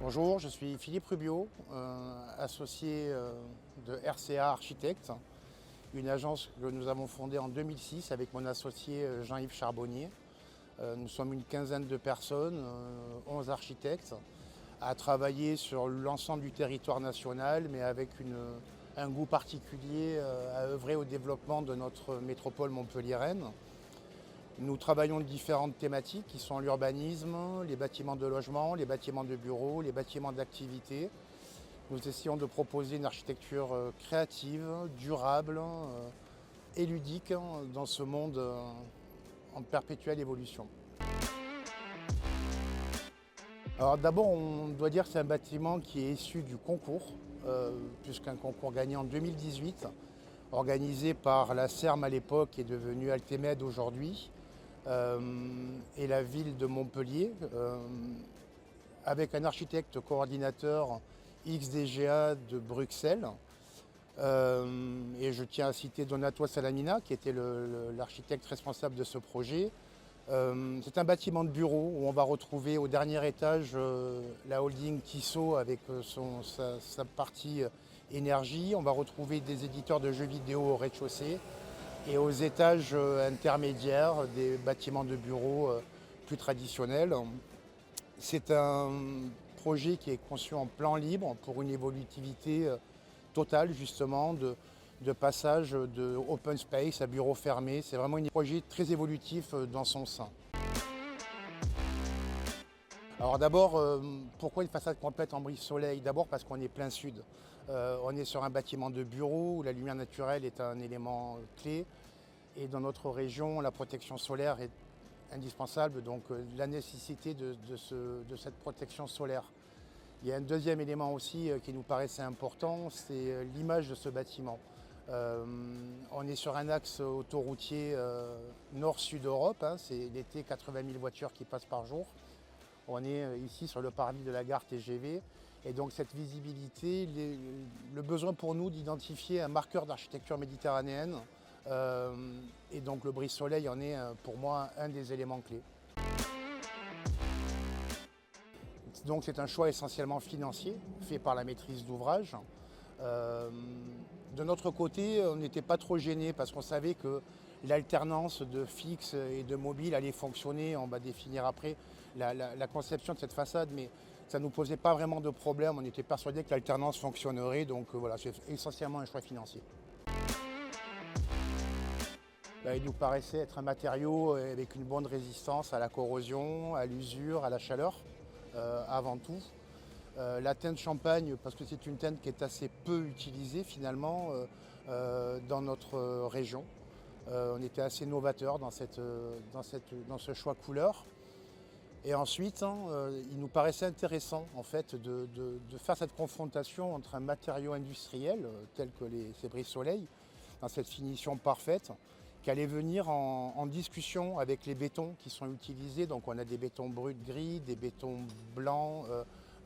Bonjour, je suis Philippe Rubio, associé de RCA Architectes, une agence que nous avons fondée en 2006 avec mon associé Jean-Yves Charbonnier. Nous sommes une quinzaine de personnes, 11 architectes, à travailler sur l'ensemble du territoire national, mais avec un goût particulier à œuvrer au développement de notre métropole montpelliéraine. Nous travaillons de différentes thématiques qui sont l'urbanisme, les bâtiments de logement, les bâtiments de bureaux, les bâtiments d'activité. Nous essayons de proposer une architecture créative, durable et ludique dans ce monde en perpétuelle évolution. Alors d'abord, on doit dire que c'est un bâtiment qui est issu du concours, puisqu'un concours gagné en 2018, organisé par la CERM à l'époque, qui est devenue Altemed aujourd'hui, et la ville de Montpellier, avec un architecte coordinateur XDGA de Bruxelles. Et je tiens à citer Donato Salamina, qui était l'architecte responsable de ce projet. C'est un bâtiment de bureau où on va retrouver au dernier étage la holding Tissot avec sa partie énergie. On va retrouver des éditeurs de jeux vidéo au rez-de-chaussée. Et aux étages intermédiaires, des bâtiments de bureaux plus traditionnels. C'est un projet qui est conçu en plan libre pour une évolutivité totale justement de passage de open space à bureau fermé. C'est vraiment un projet très évolutif dans son sein. Alors d'abord, pourquoi une façade complète en brise-soleil? D'abord parce qu'on est plein sud. On est sur un bâtiment de bureau où la lumière naturelle est un élément clé. Et dans notre région, la protection solaire est indispensable, donc la nécessité de cette protection solaire. Il y a un deuxième élément aussi qui nous paraissait important, c'est l'image de ce bâtiment. On est sur un axe autoroutier nord-sud Europe, hein, c'est l'été 80 000 voitures qui passent par jour. On est ici sur le parvis de la gare TGV et donc cette visibilité, le besoin pour nous d'identifier un marqueur d'architecture méditerranéenne et donc le brise-soleil en est pour moi un des éléments clés. Donc c'est un choix essentiellement financier fait par la maîtrise d'ouvrage. De notre côté, on n'était pas trop gêné parce qu'on savait que l'alternance de fixe et de mobile allait fonctionner. On va définir après la conception de cette façade, mais ça ne nous posait pas vraiment de problème. On était persuadé que l'alternance fonctionnerait, donc voilà, c'est essentiellement un choix financier. Il nous paraissait être un matériau avec une bonne résistance à la corrosion, à l'usure, à la chaleur, avant tout. La teinte champagne, parce que c'est une teinte qui est assez peu utilisée finalement dans notre région. On était assez novateur dans ce choix couleur. Et ensuite, il nous paraissait intéressant en fait, de faire cette confrontation entre un matériau industriel tel que ces brise-soleil, dans cette finition parfaite, qui allait venir en discussion avec les bétons qui sont utilisés. Donc on a des bétons bruts gris, des bétons blancs,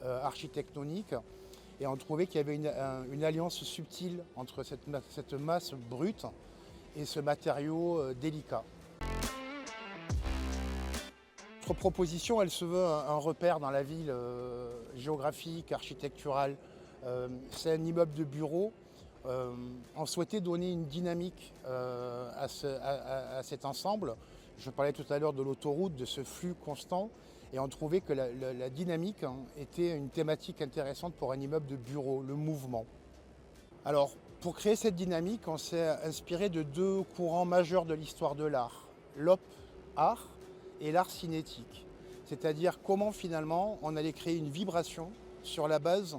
architectoniques. Et on trouvait qu'il y avait une alliance subtile entre cette masse brute et ce matériau délicat. Notre proposition, elle se veut un repère dans la ville géographique, architecturale. C'est un immeuble de bureau. On souhaitait donner une dynamique à cet ensemble. Je parlais tout à l'heure de l'autoroute, de ce flux constant, et on trouvait que la dynamique était une thématique intéressante pour un immeuble de bureau, le mouvement. Alors, pour créer cette dynamique, on s'est inspiré de deux courants majeurs de l'histoire de l'art, l'op art et l'art cinétique. C'est-à-dire comment finalement on allait créer une vibration sur la base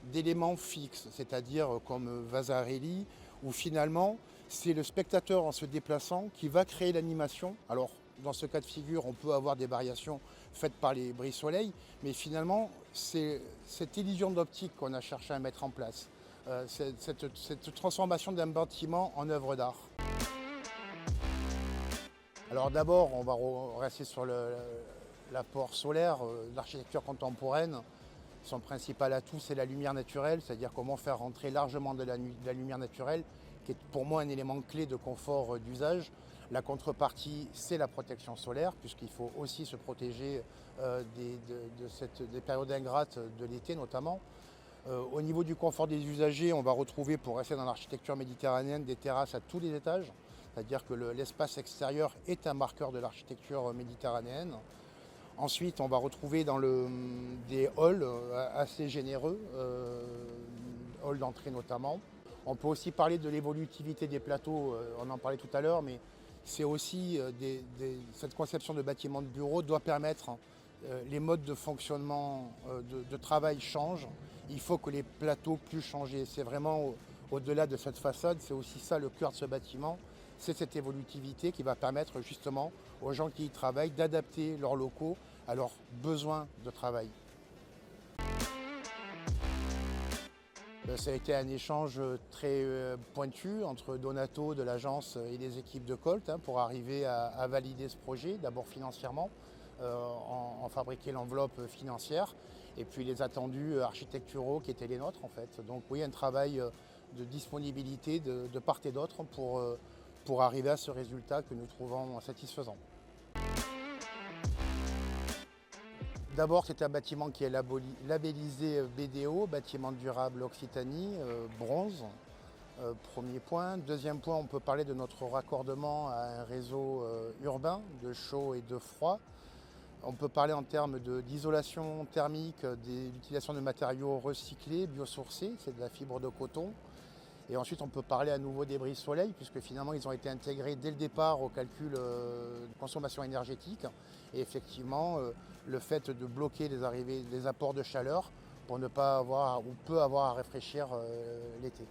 d'éléments fixes, c'est-à-dire comme Vasarely, où finalement c'est le spectateur en se déplaçant qui va créer l'animation. Alors dans ce cas de figure, on peut avoir des variations faites par les brise-soleil, mais finalement c'est cette illusion d'optique qu'on a cherché à mettre en place, cette transformation d'un bâtiment en œuvre d'art. Alors d'abord, on va rester sur l'apport solaire, l'architecture contemporaine. Son principal atout, c'est la lumière naturelle, c'est-à-dire comment faire rentrer largement de la lumière naturelle, qui est pour moi un élément clé de confort d'usage. La contrepartie, c'est la protection solaire, puisqu'il faut aussi se protéger des périodes ingrates de l'été notamment. Au niveau du confort des usagers, on va retrouver, pour rester dans l'architecture méditerranéenne, des terrasses à tous les étages, c'est-à-dire que l'espace extérieur est un marqueur de l'architecture méditerranéenne. Ensuite, on va retrouver des halls assez généreux, halls d'entrée notamment. On peut aussi parler de l'évolutivité des plateaux, on en parlait tout à l'heure, mais c'est aussi cette conception de bâtiment de bureau doit permettre, les modes de fonctionnement de travail changent. Il faut que les plateaux puissent changer. C'est vraiment au-delà de cette façade, c'est aussi ça le cœur de ce bâtiment. C'est cette évolutivité qui va permettre justement aux gens qui y travaillent d'adapter leurs locaux à leurs besoins de travail. Ça a été un échange très pointu entre Donato de l'agence et les équipes de Colt pour arriver à valider ce projet, d'abord financièrement, en fabriquer l'enveloppe financière, et puis les attendus architecturaux qui étaient les nôtres en fait. Donc oui, un travail de disponibilité de part et d'autre pour arriver à ce résultat que nous trouvons satisfaisant. D'abord, c'est un bâtiment qui est labellisé BDO, bâtiment durable Occitanie, bronze, premier point. Deuxième point, on peut parler de notre raccordement à un réseau urbain de chaud et de froid. On peut parler en termes d'isolation thermique, d'utilisation de matériaux recyclés, biosourcés, c'est de la fibre de coton. Et ensuite, on peut parler à nouveau des brises soleil, puisque finalement, ils ont été intégrés dès le départ au calcul de consommation énergétique. Et effectivement, le fait de bloquer les apports de chaleur pour ne pas avoir ou peu avoir à réfléchir l'été.